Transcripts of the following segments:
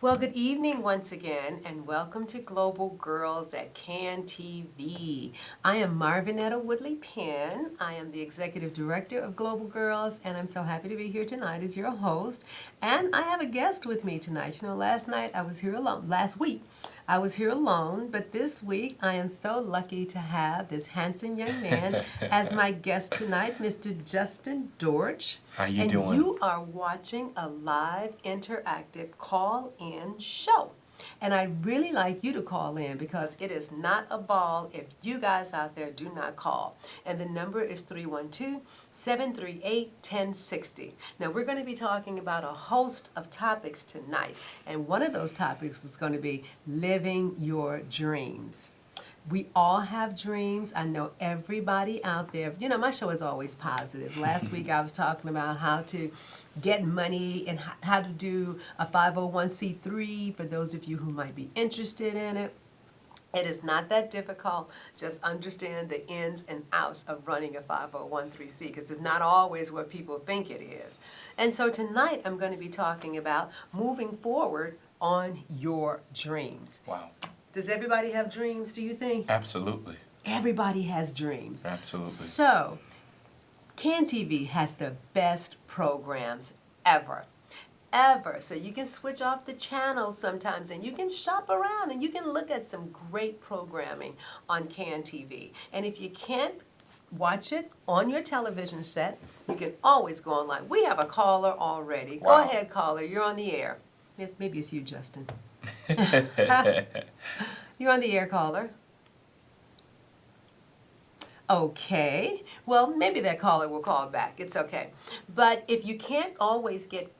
Well, good evening once again, and welcome to Global Girls at Can TV. I am Marvinetta Woodley Penn. I am the Executive Director of Global Girls, and I'm so happy to be here tonight as your host. And I have a guest with me tonight. You know, last week, I was here alone, but this week I am so lucky to have this handsome young man as my guest tonight, Mr. Justin Portch. How you and doing? You are watching a live interactive call-in show. And I really like you to call in because it is not a ball if you guys out there do not call. And the number is 312-738-1060. Now we're going to be talking about a host of topics tonight. And one of those topics is going to be living your dreams. We all have dreams. I know everybody out there. You know, my show is always positive. Last week I was talking about how to get money and how to do a 501c3 for those of you who might be interested in it. It is not that difficult. Just understand the ins and outs of running a 501c because it's not always what people think it is. And so tonight I'm going to be talking about moving forward on your dreams. Wow. Does everybody have dreams, do you think? Absolutely. Everybody has dreams. Absolutely. So, Can TV has the best programs ever. Ever. So you can switch off the channels sometimes and you can shop around and you can look at some great programming on Can TV. And if you can't watch it on your television set, you can always go online. We have a caller already. Wow. Go ahead, caller. You're on the air. Yes, maybe it's you, Justin. You're on the air, caller. Okay. Well, maybe that caller will call back. It's okay. But if you can't always get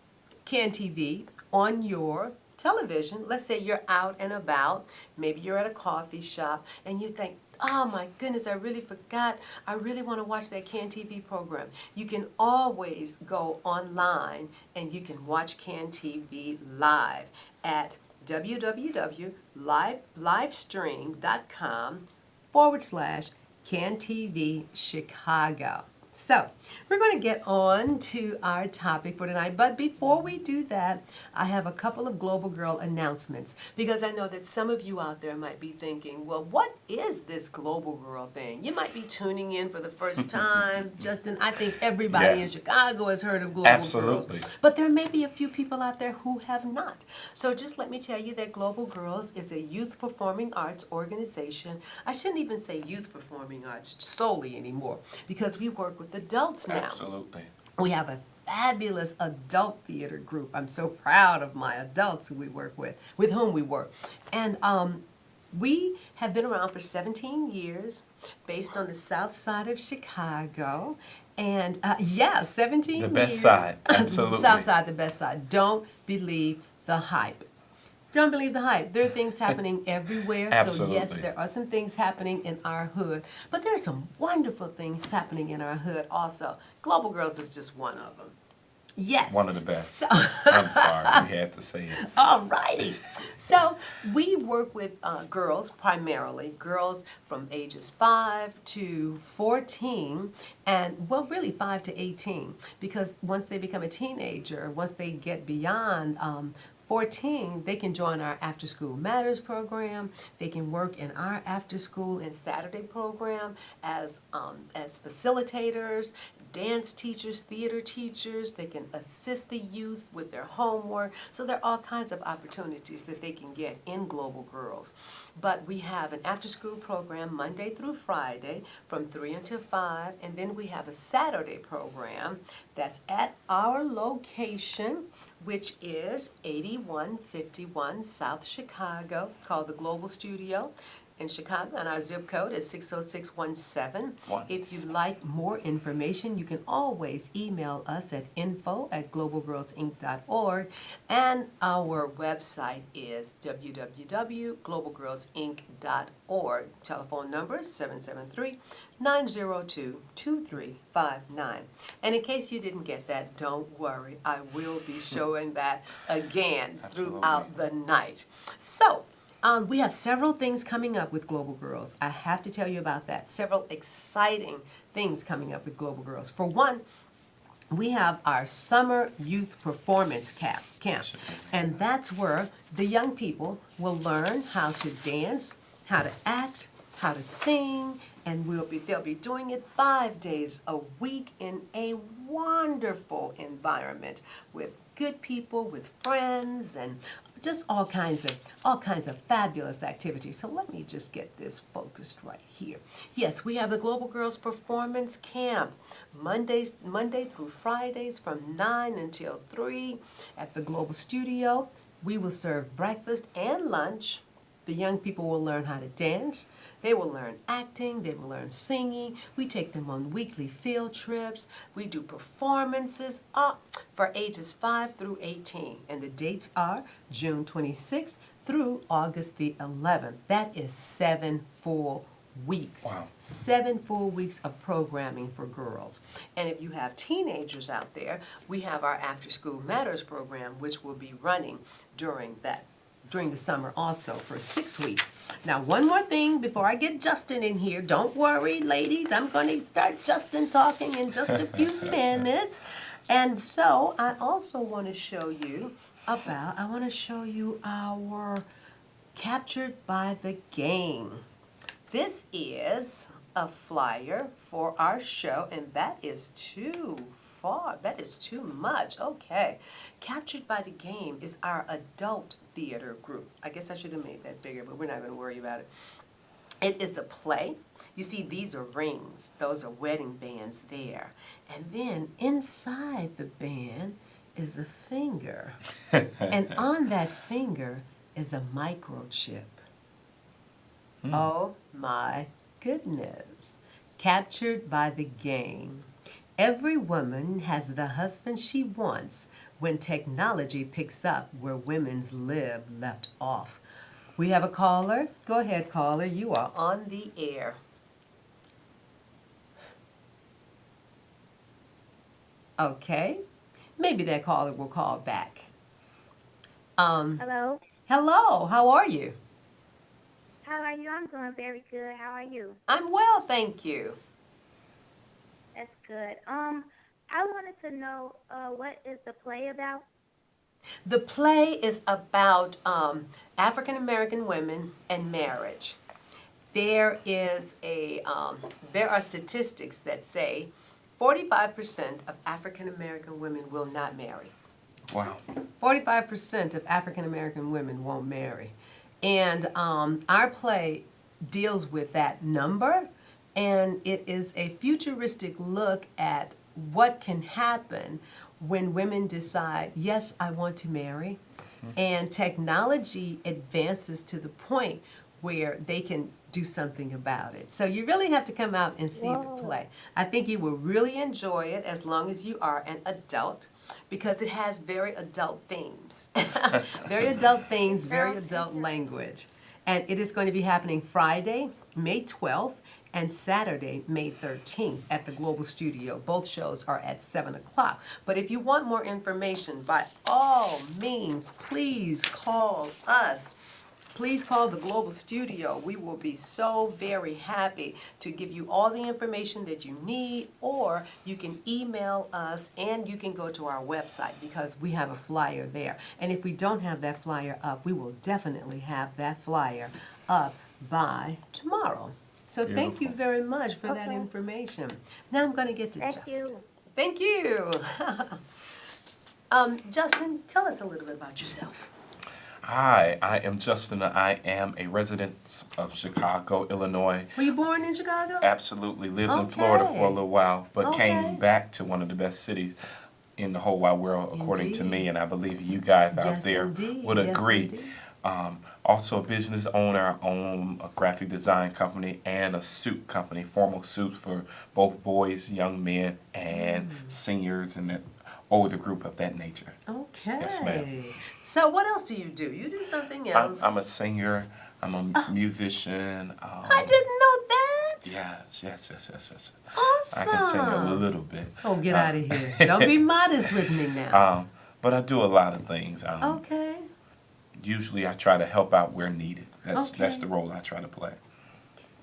Can TV on your television, let's say you're out and about, maybe you're at a coffee shop, and you think, oh my goodness, I really forgot. I really want to watch that Can TV program. You can always go online and you can watch Can TV live at www.livestream.com/Can TV Chicago. So, we're going to get on to our topic for tonight. But before we do that, I have a couple of Global Girl announcements because I know that some of you out there might be thinking, well, what is this Global Girl thing? You might be tuning in for the first time. Justin, I think everybody in Chicago has heard of Global Absolutely. Girls. But there may be a few people out there who have not. So just let me tell you that Global Girls is a youth performing arts organization. I shouldn't even say youth performing arts solely anymore because we work with adults now. Absolutely. We have a fabulous adult theater group. I'm so proud of my adults who we work with whom we work. And we have been around for 17 years, based on the south side of Chicago. And 17 years. The best side, absolutely. South side, the best side. Don't believe the hype. Don't believe the hype. There are things happening everywhere. Absolutely. So yes, there are some things happening in our hood. But there are some wonderful things happening in our hood also. Global Girls is just one of them. Yes. One of the best. So I'm sorry, we had to say it. all righty. So we work with girls, primarily girls from ages 5 to 14, and well, really 5 to 18, because once they become a teenager, once they get beyond 14, they can join our After School Matters program. They can work in our After School and Saturday program as facilitators, dance teachers, theater teachers. They can assist the youth with their homework. So there are all kinds of opportunities that they can get in Global Girls. But we have an after-school program Monday through Friday from 3 until 5, and then we have a Saturday program that's at our location, which is 8151 South Chicago, called the Global Studio in Chicago, and our zip code is 60617. What? If you'd like more information, you can always email us at info@globalgirlsinc.org, and our website is www.globalgirlsinc.org. Telephone number is 773-902-2359. And in case you didn't get that, don't worry. I will be showing that again throughout the night. So, we have several things coming up with Global Girls. I have to tell you about that. Several exciting things coming up with Global Girls. For one, we have our summer youth performance camp. And that's where the young people will learn how to dance, how to act, how to sing, and they'll be doing it 5 days a week in a wonderful environment with good people, with friends, and just all kinds of fabulous activities. So let me just get this focused right here. Yes, we have the Global Girls Performance Camp, Monday through Fridays from 9 until 3 at the Global Studio. We will serve breakfast and lunch. The young people will learn how to dance. They will learn acting. They will learn singing. We take them on weekly field trips. We do performances for ages 5 through 18. And the dates are June 26th through August the 11th. That is 7 full weeks. Wow. 7 full weeks of programming for girls. And if you have teenagers out there, we have our After School Matters program, which will be running during the summer also for 6 weeks. Now, one more thing before I get Justin in here. Don't worry, ladies. I'm going to start Justin talking in just a few minutes. And so I also want to show you our Captured by the Game. This is a flyer for our show, and that is too far. That is too much. Okay. Captured by the Game is our adult theater group. I guess I should have made that bigger, but we're not going to worry about it. It is a play. You see, these are rings. Those are wedding bands there. And then inside the band is a finger. And on that finger is a microchip. Oh my goodness. Captured by the Game. Every woman has the husband she wants when technology picks up where women's left off. We have a caller. Go ahead, caller. You are on the air. Okay. Maybe that caller will call back. Hello. Hello. How are you? How are you? I'm doing very good. How are you? I'm well, thank you. That's good. I wanted to know what is the play about? The play is about African American women and marriage. There are statistics that say 45% of African American women will not marry. Wow. 45% of African American women won't marry. And our play deals with that number, and it is a futuristic look at what can happen when women decide, yes, I want to marry, and technology advances to the point where they can do something about it. So you really have to come out and see the play. I think you will really enjoy it as long as you are an adult, because it has very adult themes. Very adult themes, very adult language. And it is going to be happening Friday, May 12th, and Saturday, May 13th at the Global Studio. Both shows are at 7 o'clock. But if you want more information, by all means, please call us. Please call the Global Studio. We will be so very happy to give you all the information that you need, or you can email us and you can go to our website because we have a flyer there. And if we don't have that flyer up, we will definitely have that flyer up by tomorrow. So thank you very much for that information. Now I'm going to get to Justin. Thank you. Thank you. Justin, tell us a little bit about yourself. Hi, I am Justin. I am a resident of Chicago, Illinois. Were you born in Chicago? Absolutely. Lived in Florida for a little while, but Okay. came back to one of the best cities in the whole wide world, according to me, Indeed. and I believe you guys out Yes, there indeed. would Yes, agree. indeed. Also a business owner. I own a graphic design company and a suit company, formal suits for both boys, young men, and seniors, and that older group of that nature. Okay. Yes, ma'am. So what else do? You do something else? I'm a singer. I'm a musician. I didn't know that. Yes. Awesome. I can sing a little bit. Oh, get out of here. Don't be modest with me now. But I do a lot of things. Okay. Usually I try to help out where needed. That's Okay. the role I try to play.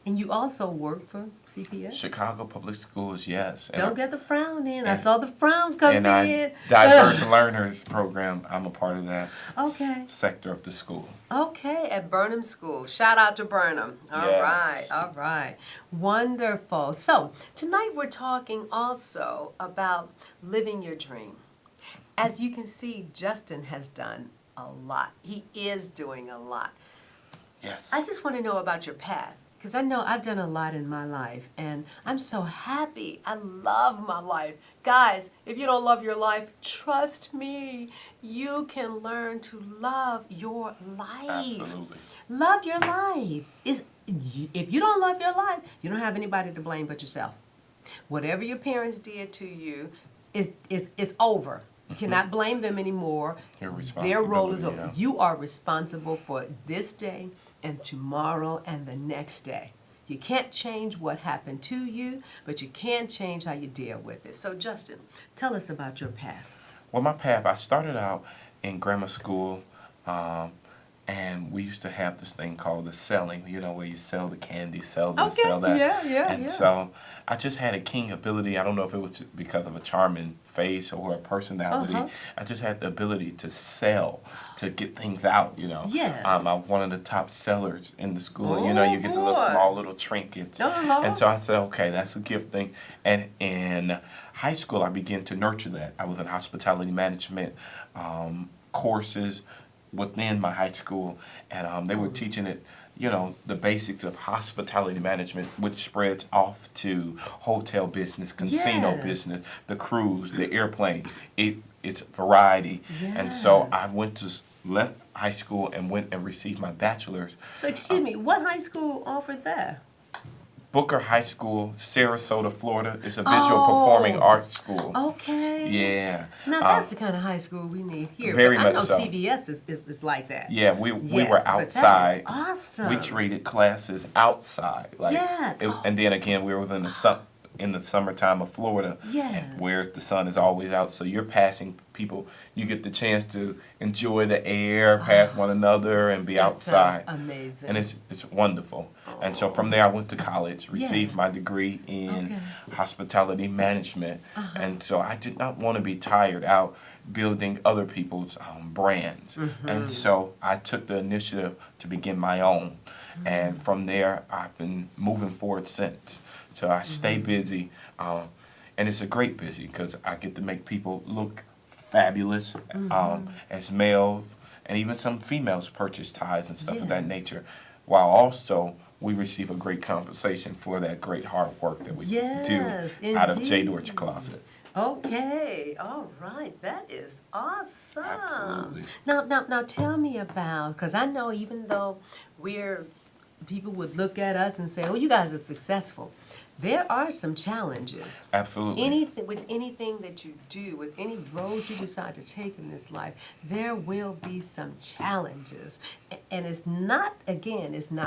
And you also work for CPS? Chicago Public Schools, yes. Don't get the frown in. I and- saw the frown come And in. Diverse Learners Program, I'm a part of that Okay. sector of the school. Okay, at Burnham School. Shout out to Burnham. All right, Yes. all right. Wonderful. So, tonight we're talking also about living your dream. As you can see, Justin has done a lot. He is doing a lot. Yes. I just want to know about your path, because I know I've done a lot in my life, and I'm so happy. I love my life. Guys, if you don't love your life, trust me, you can learn to love your life. Absolutely. Love your life. If you don't love your life, you don't have anybody to blame but yourself. Whatever your parents did to you is over. You cannot blame them anymore. Their role is over. Yeah. You are responsible for this day and tomorrow and the next day. You can't change what happened to you, but you can change how you deal with it. So, Justin, tell us about your path. Well, my path, I started out in grammar school, and we used to have this thing called the selling, where you sell the candy, sell this, Okay, sell that. yeah. And so I just had a keen ability. I don't know if it was because of a charming face or a personality. Uh-huh. I just had the ability to sell, to get things out, Yes. I'm one of the top sellers in the school. Oh, You get the little boy. small little trinkets. Uh-huh. And so I said, okay, that's a gift thing. And in high school, I began to nurture that. I was in hospitality management courses within my high school, and they were teaching it, the basics of hospitality management, which spreads off to hotel business, casino Yes. business, the cruise, the airplane. It's variety. And so I left high school and went and received my bachelor's. Excuse me, what high school offered that? Booker High School, Sarasota, Florida. It's a visual performing arts school. Okay. Yeah. Now that's the kind of high school we need here. Very but I know much so. CVS is like that. Yeah, we Yes, were but that is outside. awesome. We treated classes outside. Yes. And then again, we were in the summertime of Florida, Yes. where the sun is always out. So you're passing people. You get the chance to enjoy the air, pass one another, and be That outside. sounds amazing. And it's wonderful. And so from there, I went to college, received Yes. my degree in Okay. hospitality management. And so I did not want to be tired out building other people's brands. And so I took the initiative to begin my own. And from there, I've been moving forward since. So I stay busy. And it's a great busy because I get to make people look fabulous as males. And even some females purchase ties and stuff of that Yes. nature. While also we receive a great compensation for that great hard work that we Yes, do out of J. indeed. Dorch Closet. Okay, all right, that is awesome. Absolutely. Now tell me about, because I know even though people would look at us and say, oh, you guys are successful, there are some challenges. Absolutely. Anything that you do, with any road you decide to take in this life, there will be some challenges. And it's not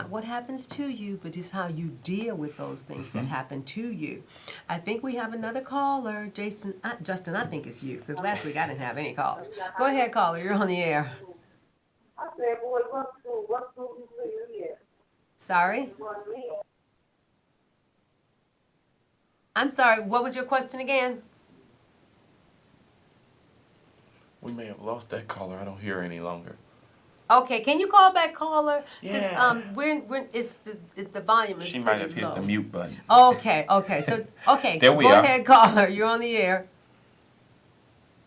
what happens to you, but it's how you deal with those things that happen to you. I think we have another caller, Justin, I think it's you, because last week I didn't have any calls. Go ahead, caller, you're on the air. I said, boy, what school you in? Sorry? I'm sorry, what was your question again? We may have lost that caller. I don't hear her any longer. Okay, can you call back, caller? 'Cause, Yeah. the volume is She might have pretty hit low. the mute button. Okay, There we go are. ahead, caller, you're on the air.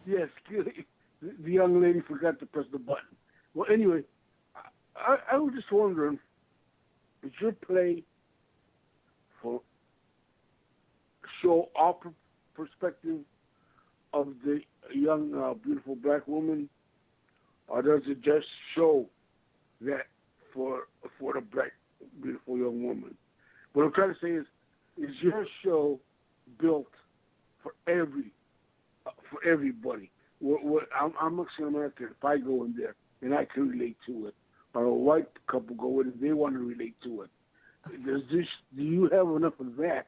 Yes, the young lady forgot to press the button. Well, anyway, I was just wondering, is your play for show our perspective of the young, beautiful black woman, or does it just show that for the black, beautiful young woman? What I'm trying to say is your show built for everybody? I'm Mexican American. If I go in there and I can relate to it, or a white couple go in and they want to relate to it, do you have enough of that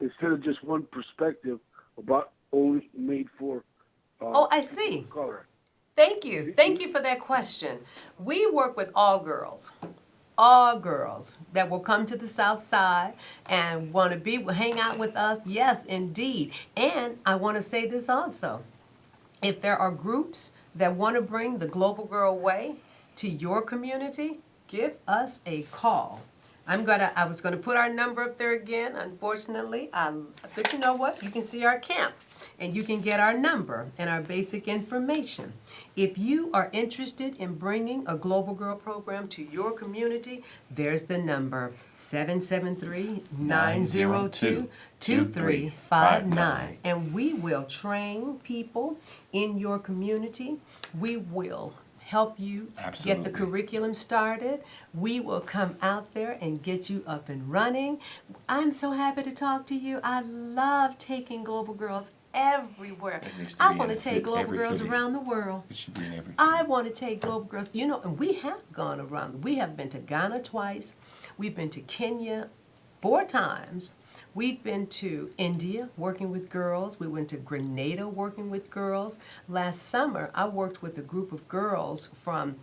instead of just one perspective about only made for I see. color? Thank you for that question. We work with all girls. all girls that will come to the South Side and want to hang out with us. Yes, indeed. And I want to say this also. If there are groups that want to bring the Global Girl Way to your community, give us a call. I was gonna put our number up there again, unfortunately, but you know what? You can see our camp, and you can get our number and our basic information. If you are interested in bringing a Global Girl program to your community, there's the number, 773-902-2359. And we will train people in your community. We will help you get Absolutely. the curriculum started. We will come out there and get you up and running. I'm so happy to talk to you. I love taking Global Girls everywhere. It needs to I be want in to take Global every Girls city. around the world. It should be in everything. I want to take Global Girls, and we have gone around. We have been to Ghana twice. We've been to Kenya 4 times. We've been to India working with girls. We went to Grenada working with girls. Last summer, I worked with a group of girls from,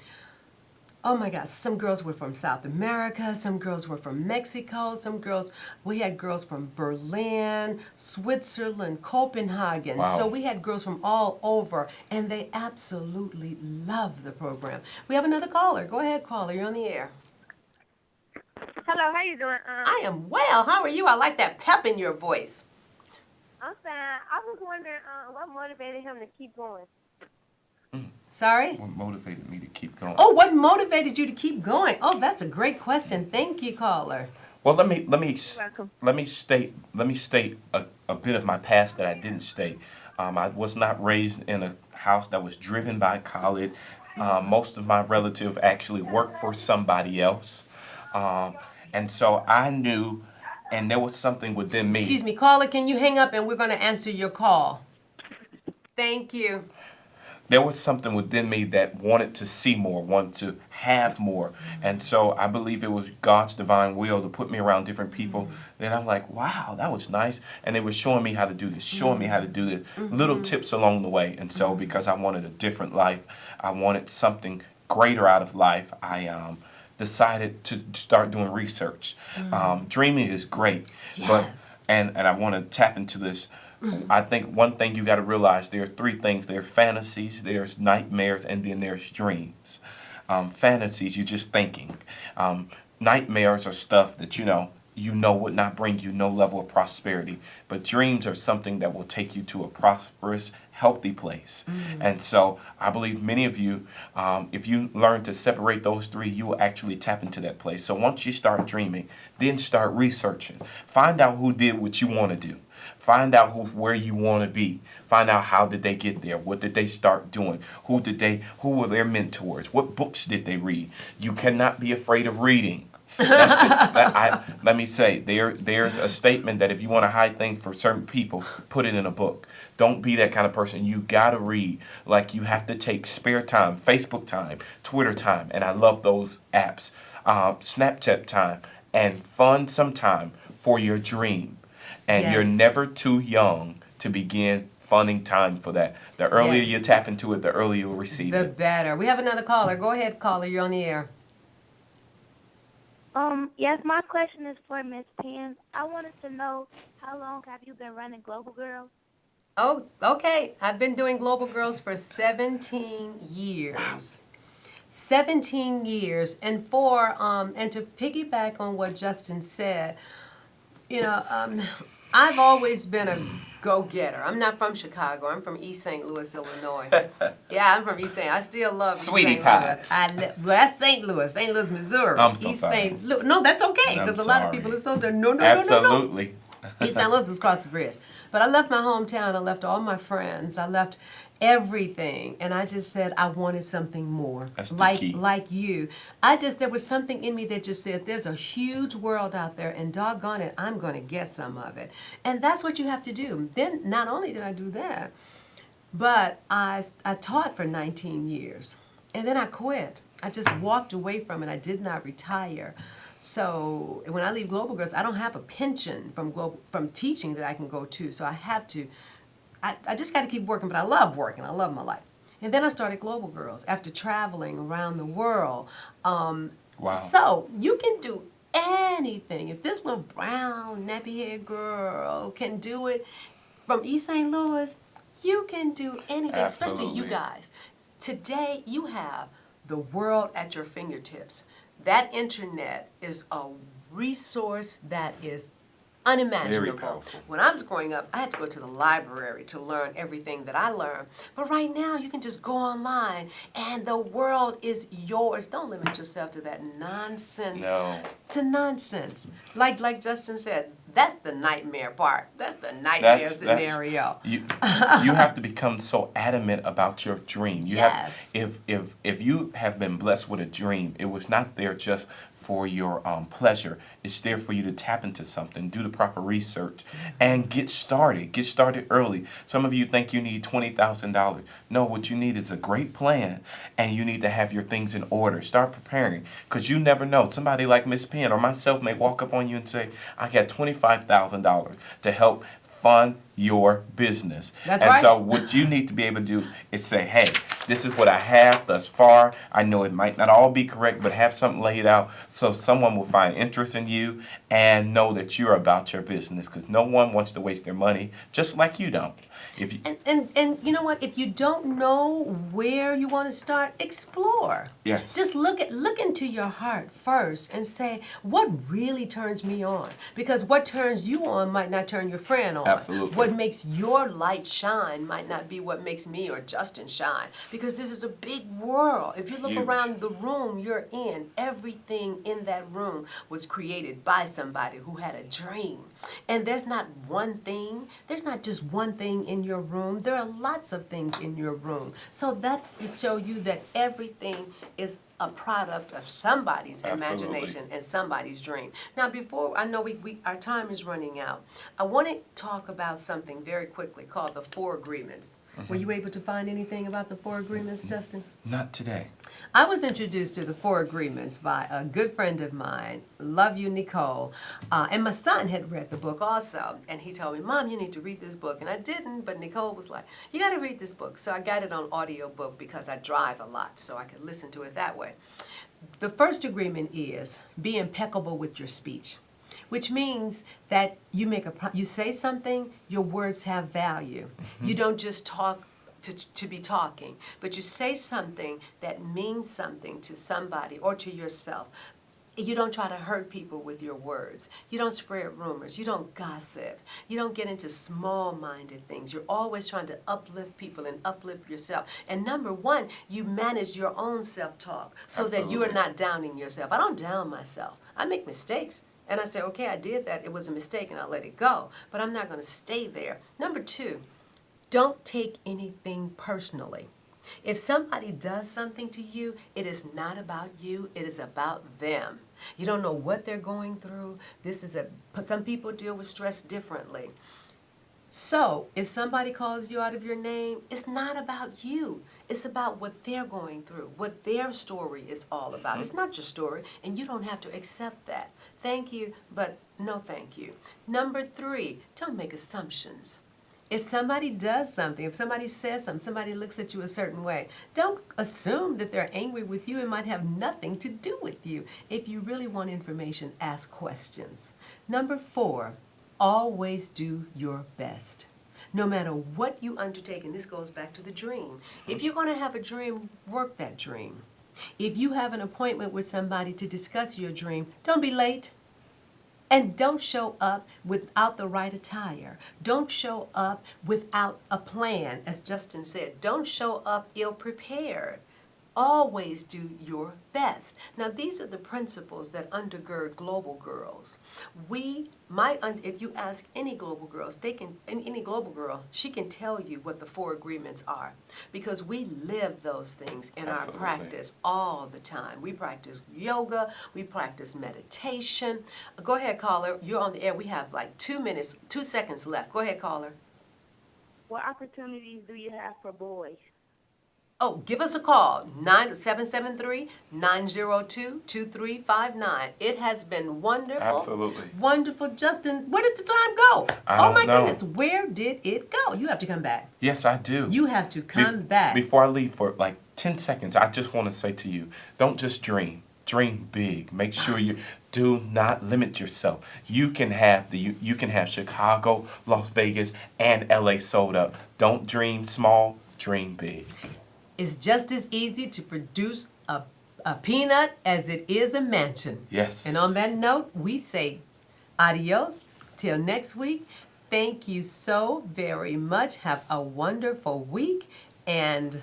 oh my gosh, some girls were from South America, some girls were from Mexico, we had girls from Berlin, Switzerland, Copenhagen. Wow. So we had girls from all over, and they absolutely love the program. We have another caller. Go ahead, caller. You're on the air. Hello, how you doing? I am well. How are you? I like that pep in your voice. I'm fine. I was wondering what motivated him to keep going. Sorry? What motivated me to keep going? Oh, what motivated you to keep going? Oh, that's a great question. Thank you, caller. Well, let me welcome. state a bit of my past that I didn't state. I was not raised in a house that was driven by college. Most of my relatives actually worked for somebody else, and so I knew, and there was something within me. Excuse me, caller, can you hang up and we're going to answer your call? Thank you. There was something within me that wanted to see more, wanted to have more. And so I believe it was God's divine will to put me around different people. Then I'm like, wow, that was nice. And they were showing me how to do this, showing me how to do this, little tips along the way. And so because I wanted a different life, I wanted something greater out of life, I decided to start doing research. Dreaming is great, Yes. but and I want to tap into this. I think one thing you got to realize, there are 3 things. There are fantasies, there's nightmares, and then there's dreams. Fantasies, you're just thinking. Nightmares are stuff that you know would not bring you no level of prosperity. But dreams are something that will take you to a prosperous, healthy place. And so I believe many of you, if you learn to separate those 3, you will actually tap into that place. So once you start dreaming, then start researching. Find out who did what you want to do. Find out where you want to be. Find out how did they get there. What did they start doing? Who were their mentors? What books did they read? You cannot be afraid of reading. Let me say, there's a statement that if you want to hide things from certain people, put it in a book. Don't be that kind of person. You got to read. Like, you have to take spare time, Facebook time, Twitter time, and I love those apps, Snapchat time, and fund some time for your dream. And you're Yes. never too young to begin funding time for that. The earlier Yes. you tap into it, the earlier you'll receive The it. better. We have another caller. Go ahead, caller. You're on the air. Yes, my question is for Miss Pam. I wanted to know, how long have you been running Global Girls? Oh, okay. I've been doing Global Girls for 17 years. 17 years. And and to piggyback on what Justin said, I've always been a go-getter. I'm not from Chicago. I'm from East St. Louis, Illinois. Yeah, I'm from East St. I still love East Sweetie St. pies. Louis. Well, that's St. Louis, Missouri. I'm so East sorry. St. Louis. No, that's okay, I'm because a lot of sorry. people are so saying, no. Absolutely. East St. Louis is across the bridge. But I left my hometown. I left all my friends. I left everything. And I just said I wanted something more. That's the like key. like you. There was something in me that just said, there's a huge world out there, and doggone it, I'm going to get some of it. And that's what you have to do. Then not only did I do that, but I taught for 19 years. And then I quit. I just walked away from it. I did not retire. So when I leave Global Girls, I don't have a pension from teaching that I can go to. So I have to, I just got to keep working, but I love working. I love my life. And then I started Global Girls after traveling around the world. Wow. So you can do anything. If this little brown nappy-haired girl can do it from East St. Louis, you can do anything, especially you Absolutely. guys. Today, you have the world at your fingertips. That internet is a resource that is unimaginable. Very powerful. When I was growing up, I had to go to the library to learn everything that I learned. But right now, you can just go online and the world is yours. Don't limit yourself to that nonsense. No. To nonsense. Like Justin said, that's the nightmare part. That's the nightmare scenario. You have to become so adamant about your dream. You Yes. have if you have been blessed with a dream, it was not there just for your pleasure. It's there for you to tap into something, do the proper research, and get started. Get started early. Some of you think you need $20,000. No, what you need is a great plan, and you need to have your things in order. Start preparing, because you never know. Somebody like Miss Penn or myself may walk up on you and say, I got $25,000 to help fund your business. That's and right. so what you need to be able to do is say, hey, this is what I have thus far. I know it might not all be correct, but have something laid out so someone will find interest in you and know that you're about your business, because no one wants to waste their money, just like you don't. If you, And you know what? If you don't know where you want to start, explore. Yes. Just look into your heart first and say, what really turns me on? Because what turns you on might not turn your friend on. Absolutely. What makes your light shine might not be what makes me or Justin shine. Because this is a big world. If you look Huge. around the room you're in, everything in that room was created by somebody who had a dream. And there's not one thing. There's not just one thing in your room. There are lots of things in your room. So that's to show you that everything is a product of somebody's Absolutely. imagination and somebody's dream. Now, before I know our time is running out, I want to talk about something very quickly called the 4 agreements. Were you able to find anything about the 4 agreements, Justin? not today. I was introduced to the 4 agreements by a good friend of mine, love you, Nicole, and my son had read the book also, and he told me, Mom, you need to read this book, and I didn't, but Nicole was like, you got to read this book, so I got it on audiobook because I drive a lot, so I could listen to it that way. The first agreement is be impeccable with your speech, which means that you say something, your words have value. You don't just talk to be talking, but you say something that means something to somebody or to yourself. You don't try to hurt people with your words. You don't spread rumors. You don't gossip. You don't get into small-minded things. You're always trying to uplift people and uplift yourself. And number 1, you manage your own self-talk so that you are Absolutely. not downing yourself. I don't down myself. I make mistakes. And I say, okay, I did that. It was a mistake, and I'll let it go. But I'm not going to stay there. Number 2, don't take anything personally. If somebody does something to you, it is not about you, it is about them. You don't know what they're going through. Some people deal with stress differently. So, if somebody calls you out of your name, it's not about you. It's about what they're going through, what their story is all about. It's not your story, and you don't have to accept that. Thank you, but no thank you. Number 3, don't make assumptions. If somebody does something, if somebody says something, somebody looks at you a certain way, don't assume that they're angry with you. It might have nothing to do with you. If you really want information, ask questions. Number 4, always do your best. No matter what you undertake, and this goes back to the dream. If you're going to have a dream, work that dream. If you have an appointment with somebody to discuss your dream, don't be late. And don't show up without the right attire. Don't show up without a plan, as Justin said. Don't show up ill-prepared. Always do your best. Now, these are the principles that undergird Global Girls. If you ask any Global Girls, any Global Girl, she can tell you what the 4 agreements are, because we live those things in Absolutely. our practice all the time. We practice yoga, we practice meditation. Go ahead, caller. You're on the air. We have like 2 seconds left. Go ahead, caller. What opportunities do you have for boys? Oh, give us a call, 773-902-2359. It has been wonderful. Absolutely. Wonderful. Justin, where did the time go? I Oh don't my know. goodness, where did it go? You have to come back. Yes, I do. You have to come back. Before I leave for like 10 seconds, I just want to say to you, don't just dream. Dream big. Make sure you do not limit yourself. You can have you can have Chicago, Las Vegas, and LA sold up. Don't dream small, dream big. It's just as easy to produce a peanut as it is a mansion. Yes. And on that note, we say adios till next week. Thank you so very much. Have a wonderful week and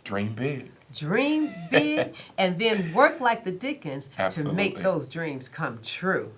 Dream big. dream big and then work like the Dickens to make Absolutely. those dreams come true.